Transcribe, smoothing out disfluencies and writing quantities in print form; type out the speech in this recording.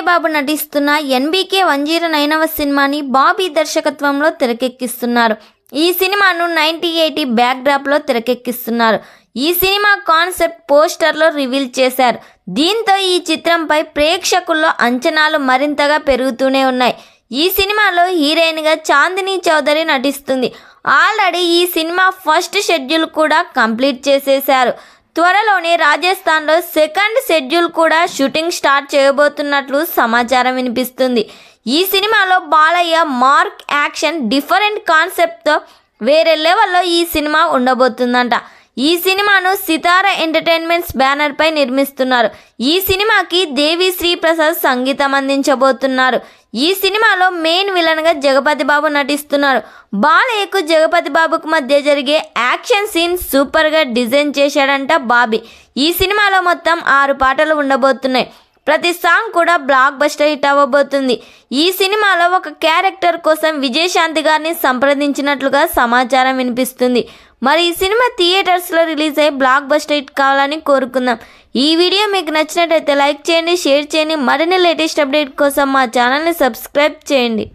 బాబు నటిస్తున్న ఎన్బీకే 109వ సినిమాని బాబీ దర్శకత్వంలో తెరకెక్కిస్తున్నారు. ఈ సినిమాను 1980 బ్యాక్డ్రాప్లో తెరకెక్కిస్తున్నారు. ఈ సినిమా కాన్సెప్ట్ పోస్టర్లో రివీల్ చేశారు. దీంతో ఈ చిత్రంపై ప్రేక్షకుల్లో అంచనాలు మరింతగా పెరుగుతూనే ఉన్నాయి. ఈ సినిమాలో హీరోయిన్గా చాందినీ చౌదరి నటిస్తుంది. ఆల్రెడీ ఈ సినిమా ఫస్ట్ షెడ్యూల్ కూడా కంప్లీట్ చేసేశారు. త్వరలోనే రాజస్థాన్లో సెకండ్ షెడ్యూల్ కూడా షూటింగ్ స్టార్ట్ చేయబోతున్నట్లు సమాచారం వినిపిస్తుంది. ఈ సినిమాలో బాలయ్య మార్క్ యాక్షన్ డిఫరెంట్ కాన్సెప్ట్తో వేరే లెవెల్లో ఈ సినిమా ఉండబోతుందంట. ఈ సినిమాను సితారా ఎంటర్టైన్మెంట్స్ బ్యానర్పై నిర్మిస్తున్నారు. ఈ సినిమాకి దేవి శ్రీ ప్రసాద్ సంగీతం అందించబోతున్నారు. ఈ సినిమాలో మెయిన్ విలన్గా జగపతి బాబు నటిస్తున్నారు. బాలయ్యకు జగపతి బాబుకు మధ్య జరిగే యాక్షన్ సీన్ సూపర్గా డిజైన్ చేశాడంట బాబీ. ఈ సినిమాలో మొత్తం 6 పాటలు ఉండబోతున్నాయి. ప్రతి సాంగ్ కూడా బ్లాక్ బస్టర్ హిట్ అవ్వబోతుంది. ఈ సినిమాలో ఒక క్యారెక్టర్ కోసం విజయశాంతి గారిని సంప్రదించినట్లుగా సమాచారం వినిపిస్తుంది. మరి ఈ సినిమా థియేటర్స్లో రిలీజ్ అయ్యి బ్లాక్ బస్టర్ హిట్ కావాలని కోరుకుందాం. ఈ వీడియో మీకు నచ్చినట్టయితే లైక్ చేయండి, షేర్ చేయండి. మరిన్ని లేటెస్ట్ అప్డేట్ కోసం మా ఛానల్ని సబ్స్క్రైబ్ చేయండి.